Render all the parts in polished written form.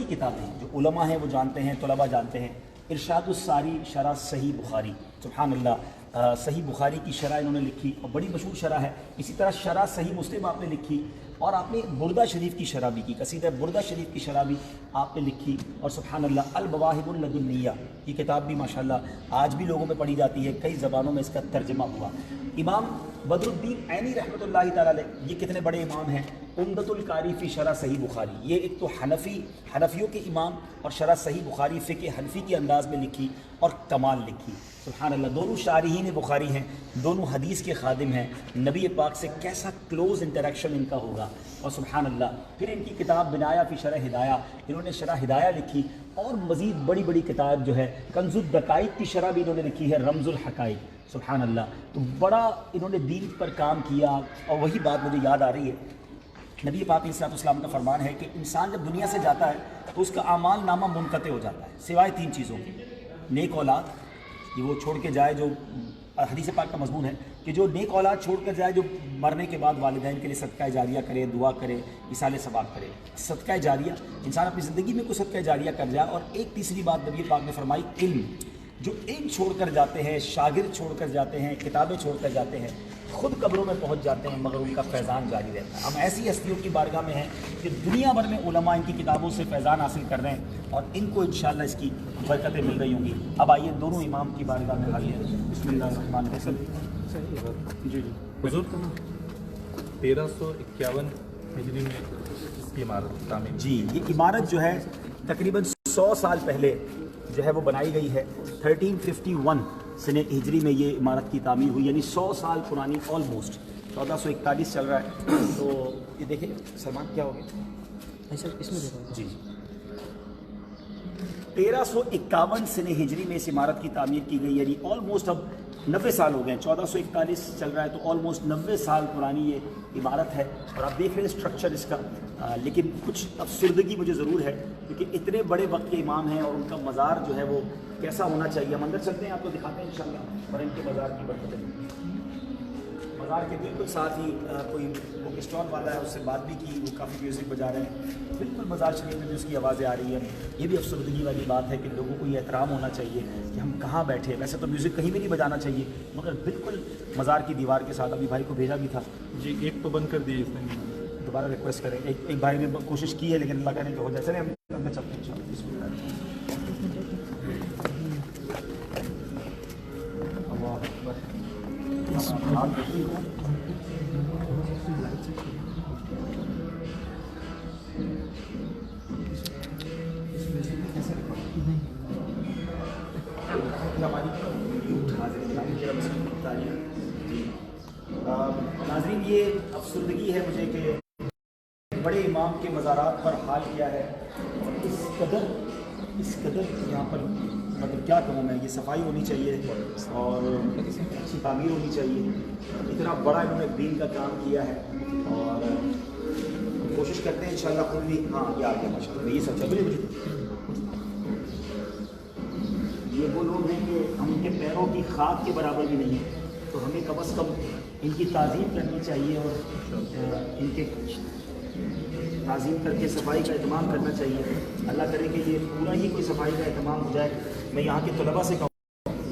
किताबें हैं जो उलमा हैं वो जानते हैं, तलबा जानते हैं। इरशादुस सारी शरह सही बुखारी, सुभान अल्लाह, सही बुखारी की शरह इन्होंने लिखी और बड़ी मशहूर शरह है। इसी तरह शरह सही मुस्लिम आपने लिखी और आपने बुर्दा शरीफ की शरह भी की, कसीदा बुर्दा शरीफ की शरह भी आपने लिखी। और सुभान अल्लाह अल बवाहिबुल लदुन्निया की किताब भी माशाअल्लाह आज भी लोगों में पढ़ी जाती है, कई ज़बानों में इसका तर्जमा हुआ। इमाम बदरुद्दीन ऐनी रहमतुल्लाहि तआला अलैह, ये कितने बड़े इमाम हैं, उम्दतुल कारी फ़ी शरह सही बुखारी, ये एक तो हनफियों के इमाम और शरह सही बुखारी फ़िक़्ह हनफी के अंदाज़ में लिखी और कमाल लिखी। सुभान अल्लाह, दोनों शारिहीन बुखारी हैं, दोनों हदीस के खादिम हैं, नबी पाक से कैसा क्लोज़ इंटरेक्शन इनका होगा। और सुभान अल्लाह, फिर इनकी किताब बिनाया फ़ी शरह हिदाया, इन्होंने शरह हिदाया लिखी और मज़ीद बड़ी बड़ी किताब जो है कंजुद दकाइक की शरह भी इन्होंने लिखी है, रमजुल हकाइक, सुभान अल्लाह। तो बड़ा इन्होंने दीन पर काम किया। और वही बात मुझे याद आ रही है, नबी पाक अलैहिस्सलाम का फरमान है कि इंसान जब दुनिया से जाता है तो उसका आमाल नामा मुनक़ते हो जाता है, सिवाय 3 चीज़ों के। नेक औलाद, कि वो छोड़ के जाए, जो हदीस पाक का मज़मून है कि जो नेक औलाद छोड़ कर जाए, जो मरने के बाद वालिदैन के लिए सदका जारिया करे, दुआ करे, इसाले सवाब करे। सदका जारिया, इंसान अपनी ज़िंदगी में कोई सदका जारिया कर जाए। और एक तीसरी बात नबी पाक ने फरमाई, इल्म, जो इल्म छोड़ कर जाते हैं, शागिर्द छोड़ कर जाते हैं, किताबें छोड़ कर जाते हैं, खुद कब्रों में पहुंच जाते हैं मगर उनका फैज़ान जारी रहता है। हम ऐसी हस्तियों की बारगाह में हैं कि दुनिया भर में उलमा इनकी किताबों से फैज़ान हासिल कर रहे हैं और इनको इंशाअल्लाह इसकी बरकतें मिल रही होंगी। अब आइए दोनों इमाम की बारगाह में हाजिर हैं। बिस्मिल्लाहिर्रहमानिर्रहीम। जी हुज़ूर 1351 हिजरी में इसकी इमारत तामीर। जी, ये इमारत जो है तकरीबन 100 साल पहले जो है वो बनाई गई है। 1351 सने हिजरी में ये इमारत की तामीर हुई, यानी 100 साल पुरानी, ऑलमोस्ट 1441 चल रहा है। तो ये देखें सलमान क्या हो गया सर, इसमें देखो जी। 1351 सने हिजरी में इस इमारत की तामीर की गई, यानी ऑलमोस्ट अब 90 साल हो गए। 1441 चल रहा है तो ऑलमोस्ट 90 साल पुरानी ये इमारत है। और आप देख रहे हैं स्ट्रक्चर इसका, लेकिन कुछ अफसरदगी मुझे ज़रूर है क्योंकि इतने बड़े वक्त के इमाम हैं और उनका मज़ार जो है वो कैसा होना चाहिए। हम अंदर चलते हैं, आपको दिखाते हैं इंशाअल्लाह और इनके मज़ार की बरकतें। मज़ार के बिल्कुल साथ ही कोई बुक स्टॉल वाला है, उससे बात भी की, वो काफ़ी म्यूज़िक बजा रहे हैं। बिल्कुल मज़ार शरीफ में भी उसकी आवाज़ें आ रही है। ये भी अफसरदगी वाली बात है कि लोगों को ये एहतराम होना चाहिए कि हम कहाँ बैठे। वैसे तो म्यूज़िक कहीं भी नहीं बजाना चाहिए, मगर बिल्कुल मज़ार की दीवार के साथ। अभी भाई को भेजा भी था जी, एक तो बंद कर दिए इसने, दोबारा रिक्वेस्ट करें। एक भाई ने कोशिश की है लेकिन अल्लाह करे तो हो जाए। चले हम अंदर चलते हैं इंशाअल्लाह। नाज़रीन, ये अफसरदगी है मुझे कि बड़े इमाम के मज़ारात पर हाल किया है और इस कदर यहाँ पर मतलब क्या कहूँ मैं, ये सफाई होनी चाहिए और अच्छी तामीर होनी चाहिए। इतना बड़ा इन्होंने दीन का काम किया है और कोशिश करते हैं इंशाअल्लाह खुद भी। हाँ, ये आ गया माशाअल्लाह, ये सब चल रही। ये वो लोग हैं कि हम इनके पैरों की खाक के बराबर भी नहीं है, तो हमें कम अज़ कम इनकी ताज़ीम करनी चाहिए और इनके ताज़ीम करके सफाई का एहतमाम करना चाहिए। अल्लाह करे कि ये पूरा ही कोई सफाई का एहतमाम हो जाए। मैं यहाँ के तलबा से कहूँ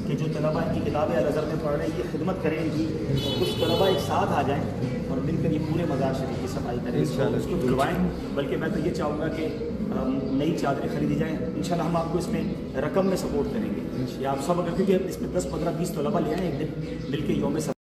कि जो तलबा इनकी किताबें अल-अज़हर में पढ़ रहे हैं, ये खिदमत करें इनकी, और कुछ तलबा एक साथ आ जाएँ और मिलकर ये पूरे मज़ार शरीफ की सफाई करें, उसको धुलवाएँ। बल्कि मैं तो ये चाहूँगा कि नई चादरें खरीदी जाएँ। इंशाल्लाह हम आपको इसमें रकम में सपोर्ट करेंगे या आप सब, अगर क्योंकि इसमें 10, 15, 20 तलबा ले आएँ एक दिन मिल के यौम